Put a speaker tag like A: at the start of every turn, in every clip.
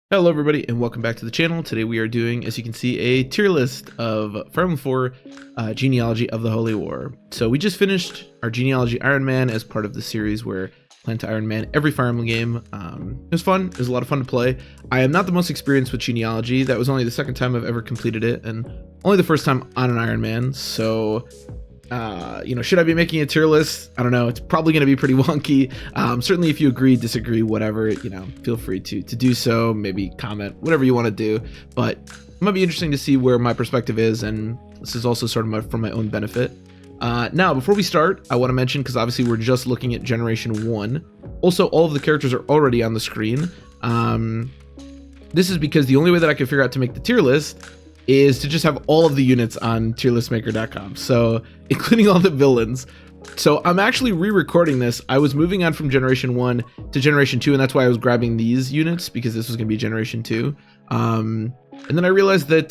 A: Hello everybody and welcome back to the channel. Today we are doing, as you can see, a tier list of Fire Emblem 4 Genealogy of the Holy War. So we just finished our Genealogy Iron Man as part of the series where I plan to Iron Man every Fire Emblem game. It was fun. It was a lot of fun to play. I am not the most experienced with Genealogy. That was only the second time I've ever completed it and only the first time on an Iron Man. So should I be making a tier list? I don't know. It's probably going to be pretty wonky. Certainly if you agree, disagree, whatever, feel free to do so. Maybe comment, whatever you want to do. But it might be interesting to see where my perspective is, and this is also sort of for my own benefit. Now, before we start, I want to mention, because obviously we're just looking at Generation 1. Also, all of the characters are already on the screen. This is because the only way that I could figure out to make the tier list is to just have all of the units on tierlistmaker.com, so including all the villains. So I'm actually re-recording this. I was moving on from Generation 1 to Generation 2, and that's why I was grabbing these units, because this was going to be Generation 2. And then I realized that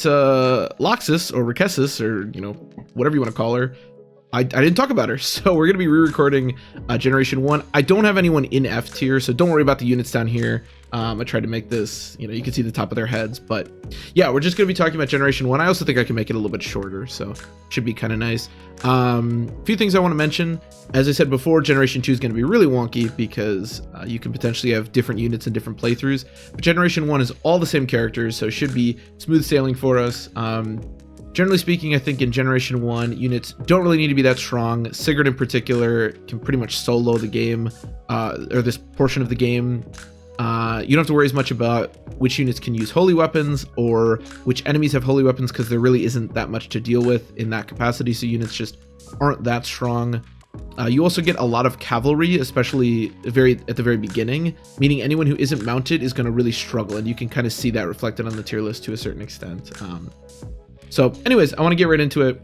A: Loxus, or Rikessis, or whatever you want to call her, I didn't talk about her, so we're going to be re-recording Generation 1. I don't have anyone in F tier, so don't worry about the units down here. I tried to make this, you can see the top of their heads, but yeah, we're just going to be talking about Generation 1. I also think I can make it a little bit shorter, so should be kind of nice. A few things I want to mention. As I said before, Generation 2 is going to be really wonky because you can potentially have different units in different playthroughs, but Generation 1 is all the same characters, so it should be smooth sailing for us. Generally speaking, I think in Generation 1, units don't really need to be that strong. Sigurd in particular can pretty much solo the game, or this portion of the game. You don't have to worry as much about which units can use holy weapons or which enemies have holy weapons, because there really isn't that much to deal with in that capacity, so units just aren't that strong. You also get a lot of cavalry, especially at the very beginning, meaning anyone who isn't mounted is going to really struggle, and you can kind of see that reflected on the tier list to a certain extent. So anyways, I want to get right into it.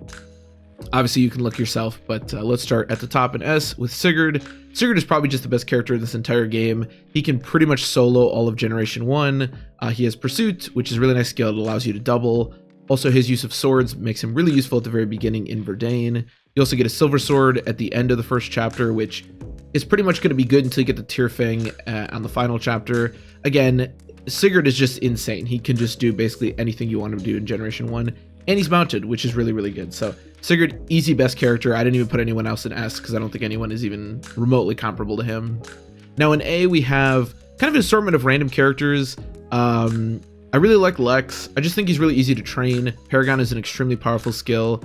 A: Obviously, you can look yourself, but let's start at the top in S with Sigurd. Sigurd is probably just the best character in this entire game. He can pretty much solo all of Generation 1. He has Pursuit, which is a really nice skill. It allows you to double. Also, his use of swords makes him really useful at the very beginning in Verdane. You also get a Silver Sword at the end of the first chapter, which is pretty much going to be good until you get the Tearfang on the final chapter. Again, Sigurd is just insane. He can just do basically anything you want him to do in Generation 1. And he's mounted, which is really, really good. So Sigurd, easy best character. I didn't even put anyone else in S because I don't think anyone is even remotely comparable to him. Now in A, we have kind of an assortment of random characters. I really like Lex. I just think he's really easy to train. Paragon is an extremely powerful skill.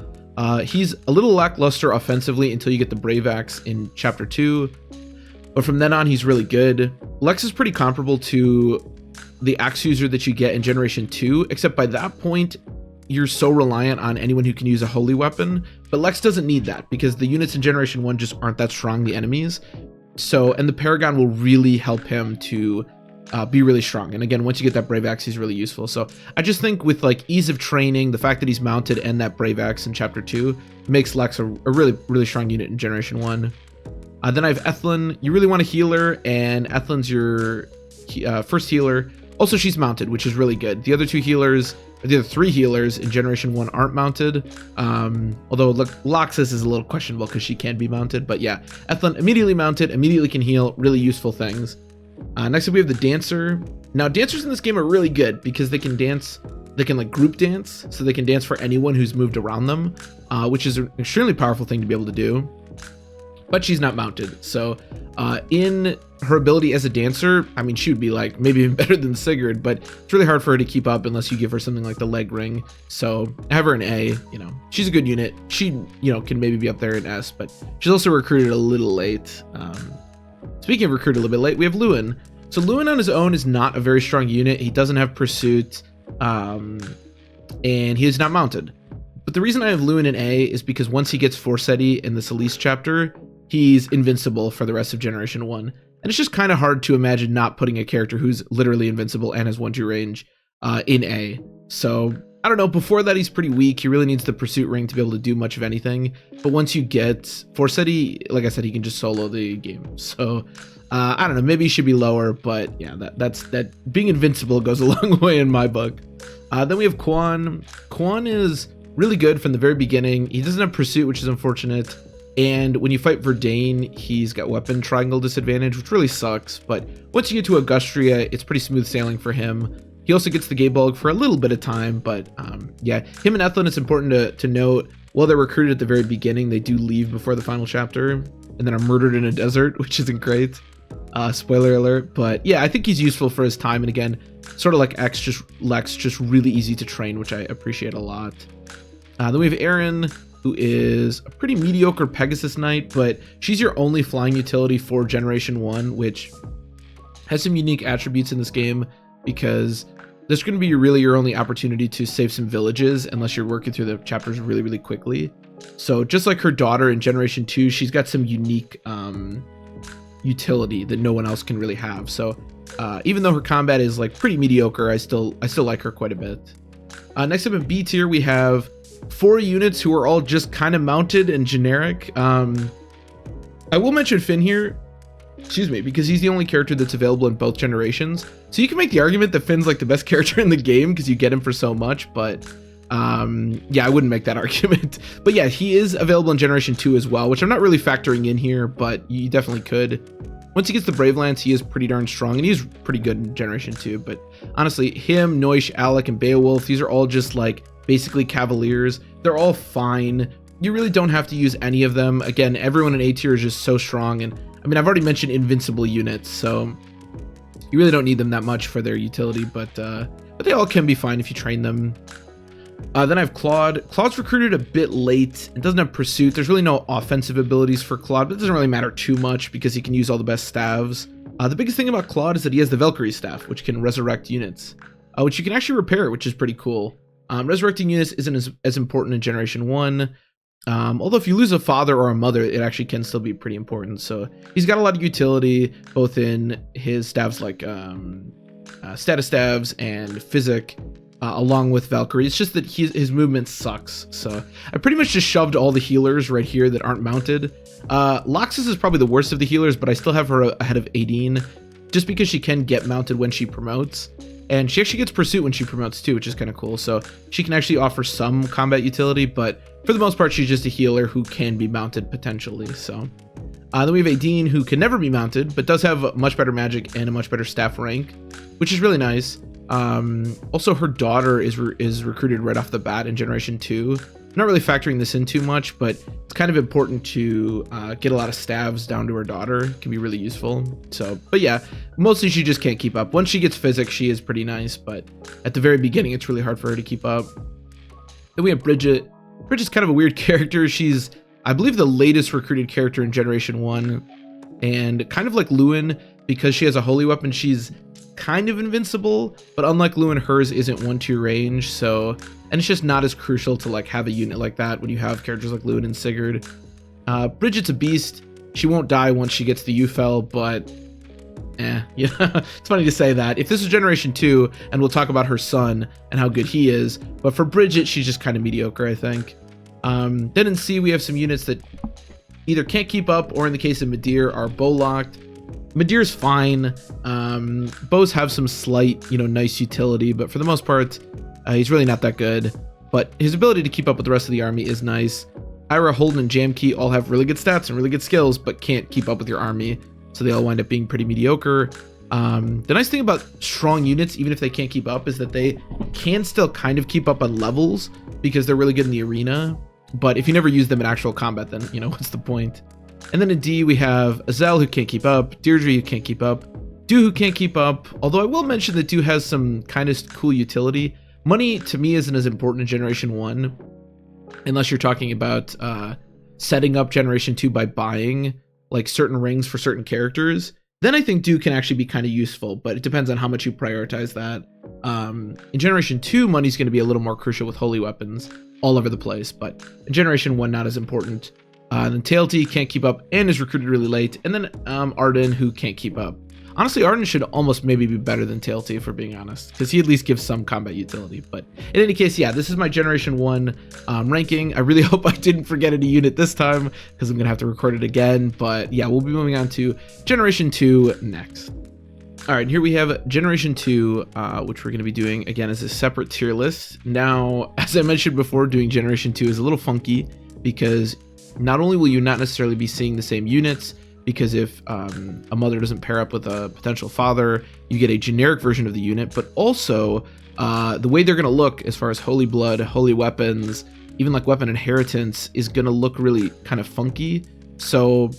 A: He's a little lackluster offensively until you get the Brave Axe in Chapter 2. But from then on, he's really good. Lex is pretty comparable to the Axe user that you get in Generation 2, except by that point, you're so reliant on anyone who can use a holy weapon, but Lex doesn't need that because the units in Generation 1 just aren't that strong, the enemies. So, and the Paragon will really help him to be really strong. And again, once you get that Brave Axe, he's really useful. So I just think with like ease of training, the fact that he's mounted and that Brave Axe in Chapter 2 makes Lex a really, really strong unit in Generation 1. Then I have Ethlyn. You really want a healer, and Ethlyn's your first healer. Also, she's mounted, which is really good. The other three healers in Generation 1 aren't mounted. Although Loxus is a little questionable because she can be mounted. But yeah, Ethlyn immediately mounted, immediately can heal, really useful things. Next up we have the Dancer. Now dancers in this game are really good because they can dance, they can like group dance, so they can dance for anyone who's moved around them, which is an extremely powerful thing to be able to do. But she's not mounted, so in her ability as a dancer, I mean, she would be like maybe even better than Sigurd, but it's really hard for her to keep up unless you give her something like the leg ring. So have her in A. She's a good unit. She can maybe be up there in S, but she's also recruited a little late. Speaking of recruited a little bit late, we have Lewin. So Lewin on his own is not a very strong unit. He doesn't have Pursuit, and he is not mounted. But the reason I have Lewin in A is because once he gets Forseti in the Celeste chapter, he's invincible for the rest of Generation 1. And it's just kind of hard to imagine not putting a character who's literally invincible and has 1-2 range in A. So, I don't know, before that he's pretty weak. He really needs the Pursuit ring to be able to do much of anything. But once you get Forseti, like I said, he can just solo the game. So, I don't know, maybe he should be lower, but yeah, that being invincible goes a long way in my book. Then we have Quan. Quan is really good from the very beginning. He doesn't have Pursuit, which is unfortunate. And when you fight Verdane, he's got weapon triangle disadvantage, which really sucks. But once you get to Augustria, it's pretty smooth sailing for him. He also gets the Gaybulg for a little bit of time, but yeah, him and Ethlin, it's important to note, while they're recruited at the very beginning, they do leave before the final chapter and then are murdered in a desert, which isn't great. Spoiler alert. But yeah, I think he's useful for his time, and again, sort of like Lex, just really easy to train, which I appreciate a lot. Then we have Erin, who is a pretty mediocre Pegasus Knight, but she's your only flying utility for Generation 1, which has some unique attributes in this game, because this is going to be really your only opportunity to save some villages unless you're working through the chapters really, really quickly. So just like her daughter in Generation 2, she's got some unique utility that no one else can really have. So even though her combat is like pretty mediocre, I still like her quite a bit. Next up in B tier, we have 4 units who are all just kind of mounted and generic. I will mention Finn here, excuse me, because he's the only character that's available in both generations. So you can make the argument that Finn's like the best character in the game because you get him for so much, but yeah, I wouldn't make that argument. But yeah, he is available in Generation 2 as well, which I'm not really factoring in here, but you definitely could. Once he gets the Brave Lance, he is pretty darn strong, and he's pretty good in Generation 2. But honestly, him, Noish, Alec, and Beowulf, these are all just like basically Cavaliers. They're all fine. You really don't have to use any of them. Again, everyone in A tier is just so strong, and I mean, I've already mentioned invincible units, so you really don't need them that much for their utility, but they all can be fine if you train them. Then I have Claude. Claude's recruited a bit late. It doesn't have Pursuit. There's really no offensive abilities for Claude, but it doesn't really matter too much because he can use all the best staves. The biggest thing about Claude is that he has the Valkyrie staff, which can resurrect units, which you can actually repair, which is pretty cool. Resurrecting units isn't as important in Generation 1. Although if you lose a father or a mother, it actually can still be pretty important. So he's got a lot of utility, both in his staves like status staves and physic, along with Valkyrie. It's just that his movement sucks. So I pretty much just shoved all the healers right here that aren't mounted. Loxus is probably the worst of the healers, but I still have her ahead of Aideen, just because she can get mounted when she promotes. And she actually gets Pursuit when she promotes too, which is kind of cool. So she can actually offer some combat utility, but for the most part, she's just a healer who can be mounted potentially. So then we have Aideen, who can never be mounted, but does have much better magic and a much better staff rank, which is really nice. Also, her daughter is recruited right off the bat in Generation 2. I'm not really factoring this in too much, but it's kind of important to get a lot of staves down to her daughter. It can be really useful. So, but yeah, mostly she just can't keep up. Once she gets physics, she is pretty nice, but at the very beginning, it's really hard for her to keep up. Then we have Bridget. Bridget's kind of a weird character. She's, I believe, the latest recruited character in Generation 1, and kind of like Lewin, because she has a holy weapon, she's kind of invincible, but unlike Lewin, hers isn't 1-2 range, so, and it's just not as crucial to like have a unit like that when you have characters like Lewin and Sigurd. Bridget's a beast. She won't die once she gets the UFL, but yeah, it's funny to say that. If this is Generation 2, and we'll talk about her son and how good he is, but for Bridget, she's just kind of mediocre, I think. Then in C, we have some units that either can't keep up, or in the case of Midir, are bow locked. Midir's fine. Bows have some slight, nice utility, but for the most part, he's really not that good. But his ability to keep up with the rest of the army is nice. Ira, Holden, and Jamkey all have really good stats and really good skills, but can't keep up with your army, so they all wind up being pretty mediocre. The nice thing about strong units, even if they can't keep up, is that they can still kind of keep up on levels because they're really good in the arena. But if you never use them in actual combat, then, what's the point? And then in D, we have Azel, who can't keep up, Deirdre, who can't keep up, Dew, who can't keep up, although I will mention that Dew has some kind of cool utility. Money, to me, isn't as important in Generation 1, unless you're talking about setting up Generation 2 by buying, like, certain rings for certain characters. Then I think Dew can actually be kind of useful, but it depends on how much you prioritize that. In Generation 2, money's going to be a little more crucial with holy weapons all over the place, but in Generation 1, not as important. Then Tailty can't keep up and is recruited really late. And then Arden, who can't keep up. Honestly, Arden should almost maybe be better than Tailty, if we're being honest, because he at least gives some combat utility. But in any case, yeah, this is my Generation 1 ranking. I really hope I didn't forget any unit this time, because I'm going to have to record it again. But yeah, we'll be moving on to Generation 2 next. All right, here we have Generation 2, which we're going to be doing, again, as a separate tier list. Now, as I mentioned before, doing Generation 2 is a little funky, because not only will you not necessarily be seeing the same units, because if a mother doesn't pair up with a potential father, you get a generic version of the unit. But also the way they're going to look as far as holy blood, holy weapons, even like weapon inheritance is going to look really kind of funky. So,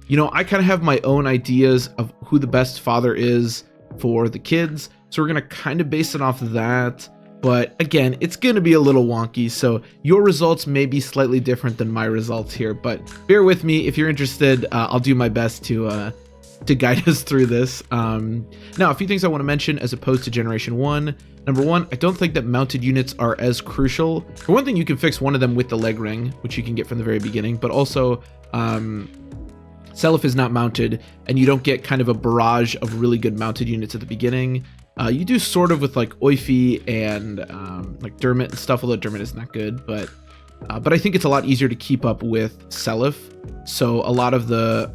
A: you know, I kind of have my own ideas of who the best father is for the kids. So we're going to kind of base it off of that. But again, it's going to be a little wonky. So your results may be slightly different than my results here, but bear with me. If you're interested, I'll do my best to guide us through this. Now, a few things I want to mention as opposed to Generation 1. Number one, I don't think that mounted units are as crucial. For one thing, you can fix one of them with the leg ring, which you can get from the very beginning, but also Seliph is not mounted, and you don't get kind of a barrage of really good mounted units at the beginning. You do sort of with like Oifi and like Dermot and stuff, although Dermot isn't that good, but I think it's a lot easier to keep up with Seliph. So a lot of the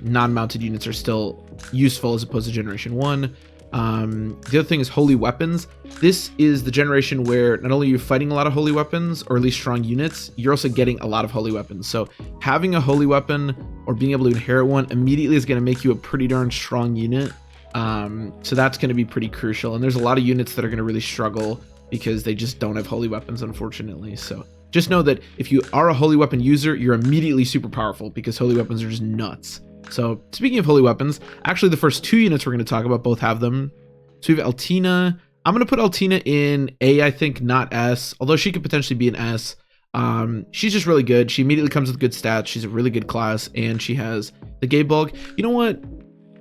A: non-mounted units are still useful as opposed to Generation 1. The other thing is holy weapons. This is the generation where not only are you fighting a lot of holy weapons, or at least strong units, you're also getting a lot of holy weapons. So having a holy weapon or being able to inherit one immediately is going to make you a pretty darn strong unit. So that's going to be pretty crucial. And there's a lot of units that are going to really struggle because they just don't have holy weapons, unfortunately. So just know that if you are a holy weapon user, you're immediately super powerful because holy weapons are just nuts. So speaking of holy weapons, actually the first two units we're going to talk about both have them. So we have Altina. I'm going to put Altina in A, I think, not S, although she could potentially be an S. She's just really good. She immediately comes with good stats. She's a really good class, and she has the Gay Bulk. You know what?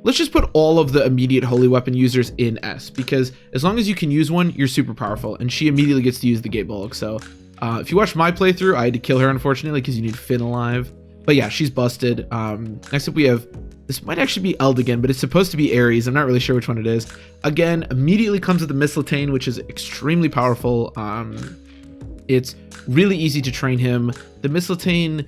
A: Let's just put all of the immediate holy weapon users in S, because as long as you can use one, you're super powerful, and she immediately gets to use the Gay Bulk. So if you watch my playthrough, I had to kill her, unfortunately, because you need Finn alive. But yeah, she's busted. Next up we have, this might actually be Eldigan, but it's supposed to be Ares. I'm not really sure which one it is. Again, immediately comes with the Mistletoe, which is extremely powerful. It's really easy to train him. The Mistletoe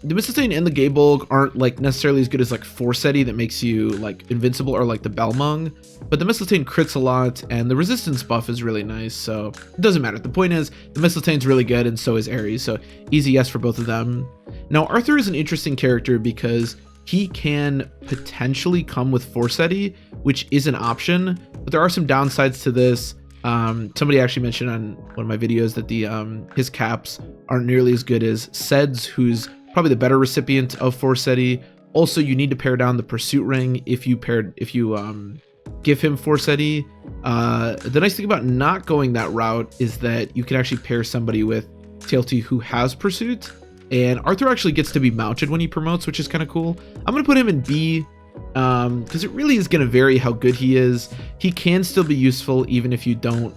A: and the Gay Bulk aren't like necessarily as good as like Forsetti that makes you like invincible, or like the Belmung, but the Mistletoe crits a lot, and the resistance buff is really nice, so it doesn't matter. The point is, the Mistletoe's really good, and so is Ares, so easy yes for both of them. Now, Arthur is an interesting character because he can potentially come with Forsetti, which is an option, but there are some downsides to this. Somebody actually mentioned on one of my videos that the his caps aren't nearly as good as Sed's, who's probably the better recipient of Forsetti. Also, you need to pare down the pursuit ring if you give him Forsetti. The nice thing about not going that route is that you can actually pair somebody with TLT who has pursuit, and Arthur actually gets to be mounted when he promotes, which is kind of cool. I'm gonna put him in B because it really is going to vary how good he is. He can still be useful even if you don't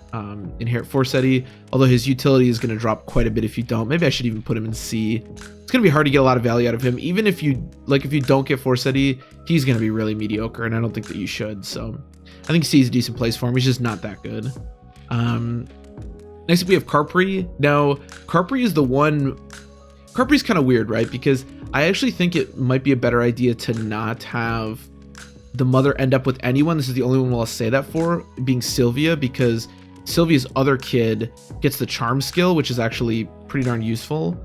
A: inherit Forsetti, although his utility is going to drop quite a bit if you don't. Maybe I should even put him in C. It's going to be hard to get a lot of value out of him. Even if you don't get Forsetti, he's going to be really mediocre, and I don't think that you should. So I think C is a decent place for him. He's just not that good. Next up we have Carpri. Now, Carpri is the one... Carpri's kind of weird, right? Because I actually think it might be a better idea to not have the mother end up with anyone. This is the only one I'll say that for, being Sylvia, because Sylvia's other kid gets the charm skill, which is actually pretty darn useful.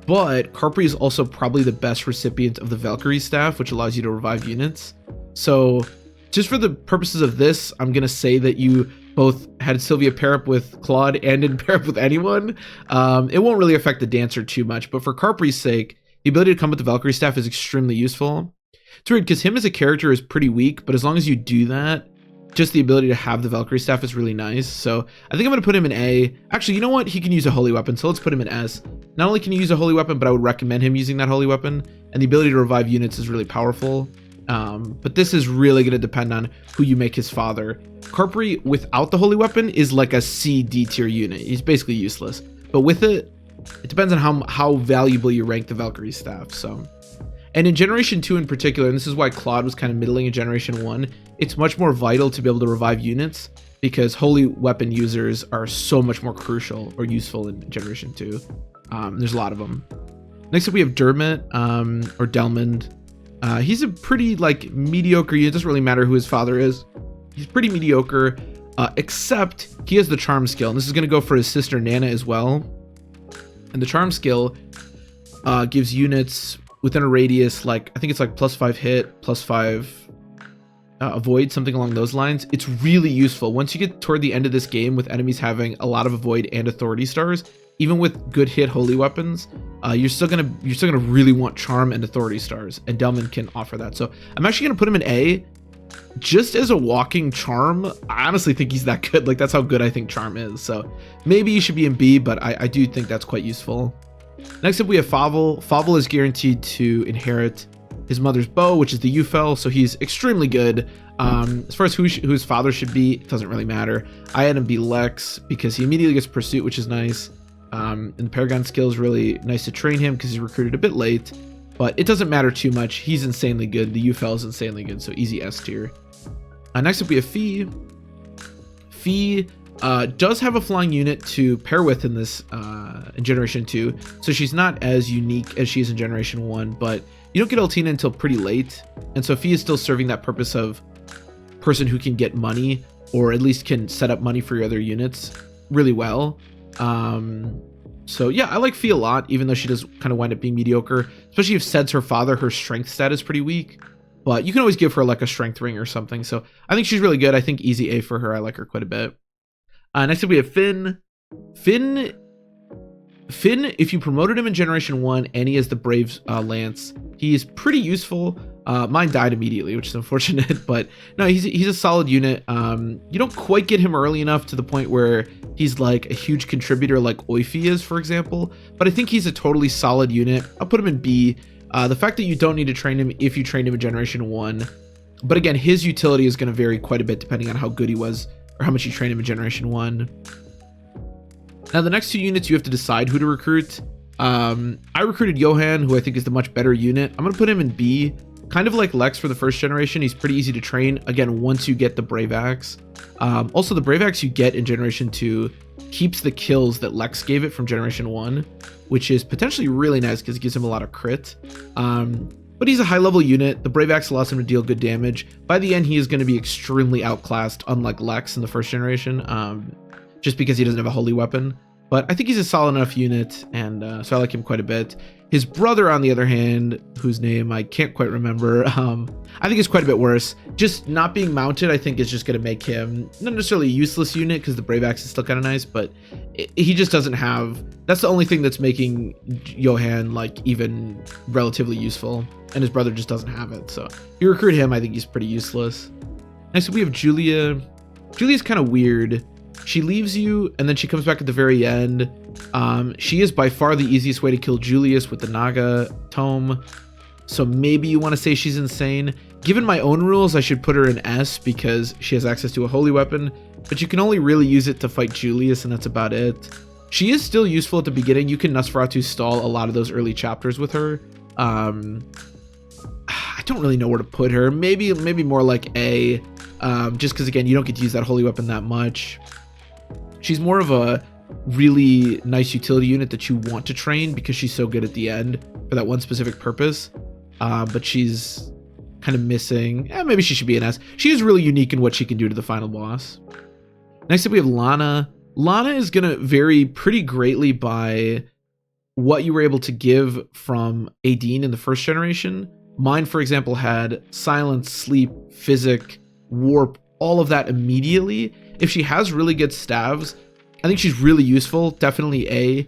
A: But Carpri is also probably the best recipient of the Valkyrie staff, which allows you to revive units. So just for the purposes of this, I'm going to say that you both had Sylvia pair up with Claude and didn't pair up with anyone. It won't really affect the dancer too much, but for Carpri's sake, the ability to come with the Valkyrie staff is extremely useful. It's weird because him as a character is pretty weak, but as long as you do that, just the ability to have the Valkyrie staff is really nice. So I think I'm going to put him in A. Actually, you know what? He can use a holy weapon, so let's put him in S. Not only can he use a holy weapon, but I would recommend him using that holy weapon, and the ability to revive units is really powerful. But this is really going to depend on who you make his father. Carpri without the holy weapon is like a C, D tier unit. He's basically useless. But with it, it depends on how valuable you rank the Valkyrie staff. So, and in Generation 2 in particular, and this is why Claude was kind of middling in Generation 1, it's much more vital to be able to revive units because holy weapon users are so much more crucial or useful in Generation 2. There's a lot of them. Next up we have Dermot, or Delmond. He's a pretty like mediocre unit. It doesn't really matter who his father is. He's pretty mediocre, except he has the charm skill, and this is going to go for his sister Nana as well. And the charm skill gives units within a radius, like I think it's like +5 hit, +5 avoid, something along those lines. It's really useful once you get toward the end of this game with enemies having a lot of avoid and authority stars. Even with good hit holy weapons, you're still gonna really want charm and authority stars, and Delman can offer that. So I'm actually gonna put him in A, just as a walking charm. I honestly think he's that good. Like, that's how good I think charm is. So maybe he should be in B, but I do think that's quite useful. Next up we have Favel. Favel is guaranteed to inherit his mother's bow, which is the Ufel, so he's extremely good. As far as who his father should be, it doesn't really matter. I had him be Lex because he immediately gets pursuit, which is nice. And the Paragon skill is really nice to train him because he's recruited a bit late, but it doesn't matter too much. He's insanely good. The Ufel is insanely good, so easy S tier. Next up we have Fee. Fee does have a flying unit to pair with in this in Generation 2, so she's not as unique as she is in Generation 1, but you don't get Altina until pretty late, and so Fee is still serving that purpose of person who can get money, or at least can set up money for your other units really well. So yeah, I like Fee a lot, even though she does kind of wind up being mediocre, especially if Sed's her father. Her strength stat is pretty weak, but you can always give her like a strength ring or something. So I think she's really good. I think easy A for her. I like her quite a bit. Next up we have Finn. Finn, if you promoted him in Generation 1 and he has the Brave Lance, he is pretty useful. Mine died immediately, which is unfortunate, but no, he's a solid unit. You don't quite get him early enough to the point where he's like a huge contributor like Oifi is, for example, but I think he's a totally solid unit. I'll put him in B. The fact that you don't need to train him if you trained him in Generation 1, but again, his utility is going to vary quite a bit depending on how good he was or how much you trained him in Generation 1. Now, the next two units, you have to decide who to recruit. I recruited Johan, who I think is the much better unit. I'm going to put him in B. Kind of like Lex for the first generation. He's pretty easy to train, again, once you get the Brave Axe. Also, the Brave Axe you get in Generation 2 keeps the kills that Lex gave it from Generation 1, which is potentially really nice because it gives him a lot of crit. But he's a high-level unit. The Brave Axe allows him to deal good damage. By the end, he is going to be extremely outclassed, unlike Lex in the first generation, just because he doesn't have a holy weapon. But I think he's a solid enough unit, and so I like him quite a bit. His brother, on the other hand, whose name I can't quite remember, I think is quite a bit worse. Just not being mounted, I think, is just going to make him not necessarily a useless unit, because the Brave Axe is still kind of nice, but he just doesn't have... That's the only thing that's making Johan, like, even relatively useful, and his brother just doesn't have it. So if you recruit him, I think he's pretty useless. Next, we have Julia. Julia's kind of weird. She leaves you, and then she comes back at the very end. She is by far the easiest way to kill Julius with the Naga tome, so maybe you want to say she's insane. Given my own rules, I should put her in S because she has access to a holy weapon, but you can only really use it to fight Julius, and that's about it. She is still useful at the beginning. You can Nosferatu stall a lot of those early chapters with her. I don't really know where to put her. Maybe more like A, just because, again, you don't get to use that holy weapon that much. She's more of a really nice utility unit that you want to train because she's so good at the end for that one specific purpose. But she's kind of missing. Maybe she should be an S. She is really unique in what she can do to the final boss. Next up, we have Lana. Lana is going to vary pretty greatly by what you were able to give from Adine in the first generation. Mine, for example, had Silence, Sleep, Physic, Warp, all of that immediately. If she has really good staves, I think she's really useful. Definitely A.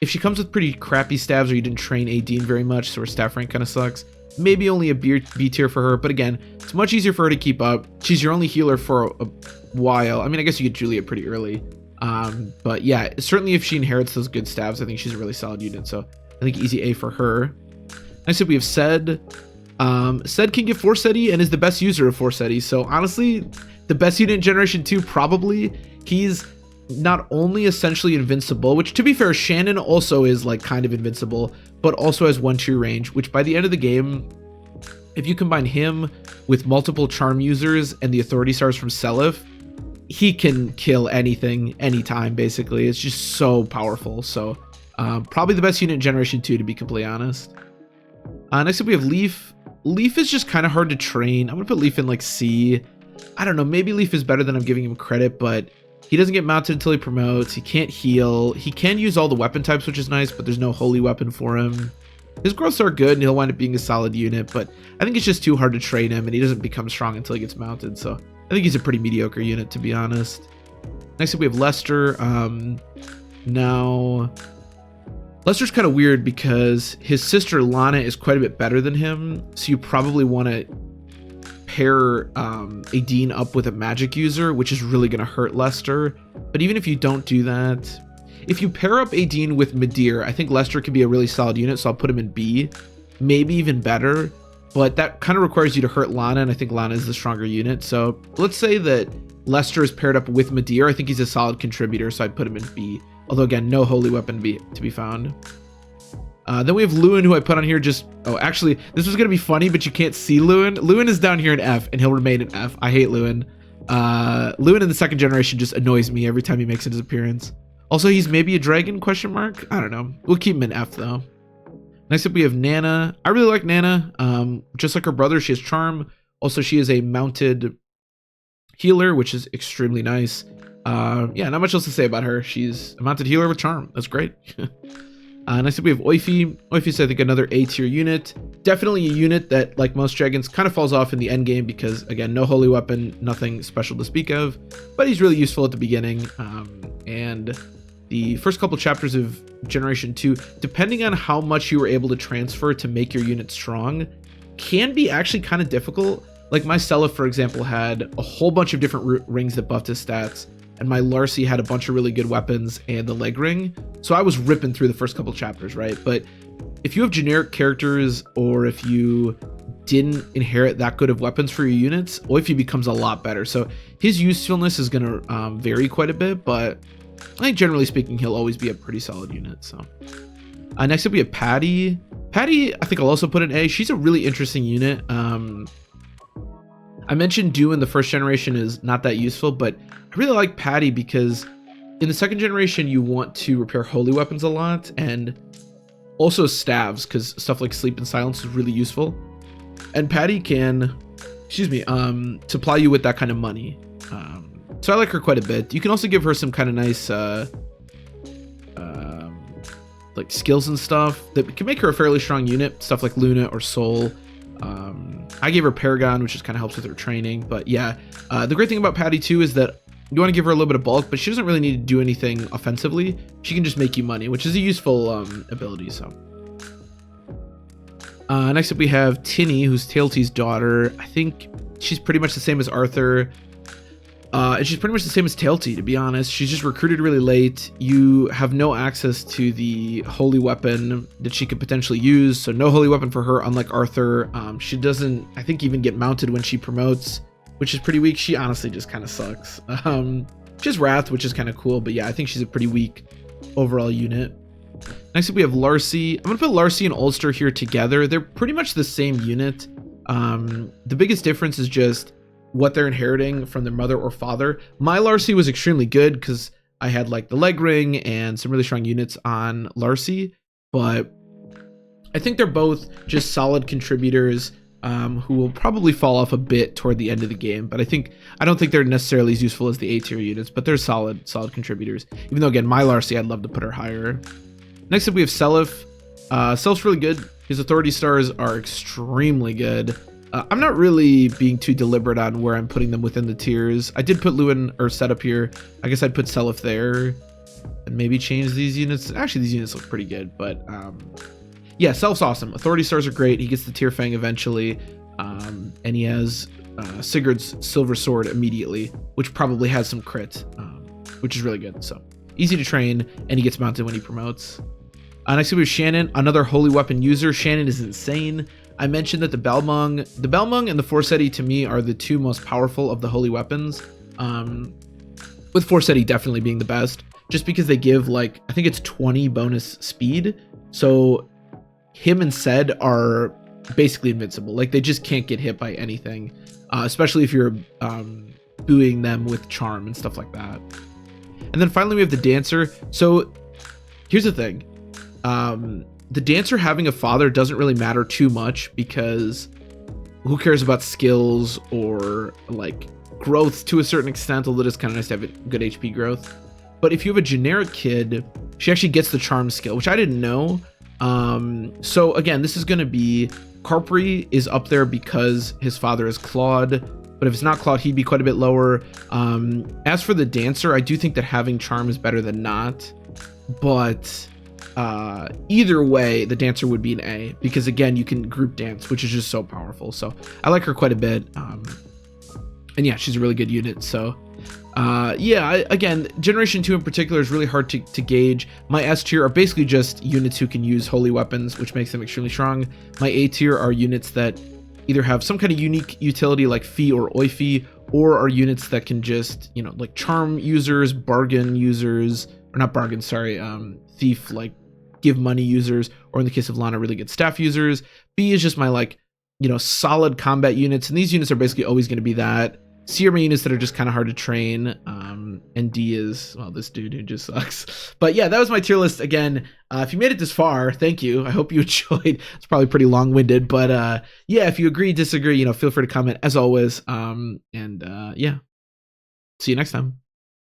A: If she comes with pretty crappy staves or you didn't train Adine very much, so her staff rank kind of sucks, maybe only a B tier for her. But again, it's much easier for her to keep up. She's your only healer for a while. I mean, I guess you get Julia pretty early. But yeah, certainly if she inherits those good staves, I think she's a really solid unit. So I think easy A for her. Next up, we have Sed. Sed can get Forseti and is the best user of Forseti. So honestly, the best unit in Generation 2, probably. He's not only essentially invincible, which to be fair, Shannon also is like kind of invincible, but also has 1-2 range, which by the end of the game, if you combine him with multiple charm users and the authority stars from Seliph, he can kill anything, anytime, basically. It's just so powerful. So probably the best unit in Generation 2, to be completely honest. Next up, we have Leaf. Leaf is just kind of hard to train. I'm going to put Leaf in like C. I don't know, maybe Leaf is better than I'm giving him credit, but he doesn't get mounted until he promotes. He can't heal. He can use all the weapon types, which is nice, but there's no holy weapon for him. his growths are good and he'll wind up being a solid unit, but I think it's just too hard to train him and he doesn't become strong until he gets mounted. So I think he's a pretty mediocre unit, to be honest. Next up we have Lester. Now Lester's kind of weird because his sister Lana is quite a bit better than him, so you probably want to pair Adine up with a magic user, which is really going to hurt Lester. But even if you don't do that, if you pair up Adine with Midir, I think Lester can be a really solid unit, so I'll put him in B, maybe even better. But that kind of requires you to hurt Lana, and I think Lana is the stronger unit. So let's say that Lester is paired up with Midir. I think he's a solid contributor, so I'd put him in B. Although again, no holy weapon to be found. Then we have Lewin, who I put on here just... Oh, actually, this was going to be funny, but you can't see Lewin. Lewin is down here in F, and he'll remain in F. I hate Lewin. Lewin in the second generation just annoys me every time he makes his appearance. Also, he's maybe a dragon, question mark? I don't know. We'll keep him in F, though. Next up, we have Nana. I really like Nana. Just like her brother, she has charm. Also, she is a mounted healer, which is extremely nice. Yeah, not much else to say about her. She's a mounted healer with charm. That's great. Next up we have Oifi. Oifi's, I think, another A tier unit. Definitely a unit that, like most dragons, kind of falls off in the end game because, again, no holy weapon, nothing special to speak of. But he's really useful at the beginning. And the first couple chapters of Generation 2, depending on how much you were able to transfer to make your unit strong, can be actually kind of difficult. Like my Seliph, for example, had a whole bunch of different rings that buffed his stats. And my Larcy had a bunch of really good weapons and the leg ring. So I was ripping through the first couple chapters, right? But if you have generic characters or if you didn't inherit that good of weapons for your units, Oifi becomes a lot better. So his usefulness is going to vary quite a bit, but I think generally speaking, he'll always be a pretty solid unit. So next up we have Patty. Patty, I think I'll also put an A. She's a really interesting unit. I mentioned Dew in the first generation is not that useful, but I really like Patty because in the second generation, you want to repair holy weapons a lot and also staves because stuff like sleep and silence is really useful. And Patty can, supply you with that kind of money. So I like her quite a bit. You can also give her some kind of nice, like skills and stuff that can make her a fairly strong unit. Stuff like Luna or Soul. I gave her Paragon, which just kind of helps with her training. But yeah, the great thing about Patty too is that you want to give her a little bit of bulk, but she doesn't really need to do anything offensively. She can just make you money, which is a useful ability. So next up we have Tinny, who's Tailtee's daughter. I think she's pretty much the same as Arthur. And she's pretty much the same as Tailtee, to be honest. She's just recruited really late. You have no access to the holy weapon that she could potentially use. So no holy weapon for her, unlike Arthur. She doesn't, I think, even get mounted when she promotes, which is pretty weak. She honestly just kind of sucks. She has Wrath, which is kind of cool. But yeah, I think she's a pretty weak overall unit. Next up, we have Larcy. I'm going to put Larcy and Ulster here together. They're pretty much the same unit. The biggest difference is just what they're inheriting from their mother or father. My Larcy was extremely good because I had like the leg ring and some really strong units on Larcy, but I think they're both just solid contributors who will probably fall off a bit toward the end of the game. But I don't think they're necessarily as useful as the A tier units, but they're solid contributors. Even though again, my Larcy, I'd love to put her higher. Next up we have Seliph. Selif's really good. His authority stars are extremely good. I'm not really being too deliberate on where I'm putting them within the tiers. I did put Lewin or Setup here. I guess I'd put Seliph there and maybe change these units. Actually, these units look pretty good, but yeah, Seliph's awesome. Authority stars are great. He gets the Tear Fang eventually, and he has Sigurd's Silver Sword immediately, which probably has some crit, which is really good. So easy to train, and he gets mounted when he promotes. Next up we have Shannon, another holy weapon user. Shannon is insane. I mentioned that the Balmung and the Forseti to me are the two most powerful of the holy weapons, with Forseti definitely being the best, just because they give like, I think it's 20 bonus speed. So him and Sed are basically invincible. Like they just can't get hit by anything, especially if you're buoying them with charm and stuff like that. And then finally we have the Dancer. So here's the thing. The Dancer having a father doesn't really matter too much because who cares about skills or like growth to a certain extent, although it's kind of nice to have a good HP growth. But if you have a generic kid, she actually gets the charm skill, which I didn't know. So again, this is going to be Carpri is up there because his father is Claude, but if it's not Claude, he'd be quite a bit lower. As for the dancer, I do think that having charm is better than not, but either way, the dancer would be an A because again, you can group dance, which is just so powerful. So I like her quite a bit. And yeah, she's a really good unit. So again, Generation 2 in particular is really hard to gauge. My S tier are basically just units who can use holy weapons, which makes them extremely strong. My A tier are units that either have some kind of unique utility like Fee or Oifi, or are units that can just, like charm users, bargain users, or not bargain, sorry, thief, like give money users, or in the case of Lana, really good staff users. B is just my solid combat units, and these units are basically always going to be that. C are my units that are just kind of hard to train, and D is, well, this dude who just sucks. But yeah, that was my tier list. Again, if you made it this far, thank you. I hope you enjoyed. It's probably pretty long-winded, but yeah, if you agree, disagree, feel free to comment as always. Yeah, see you next time.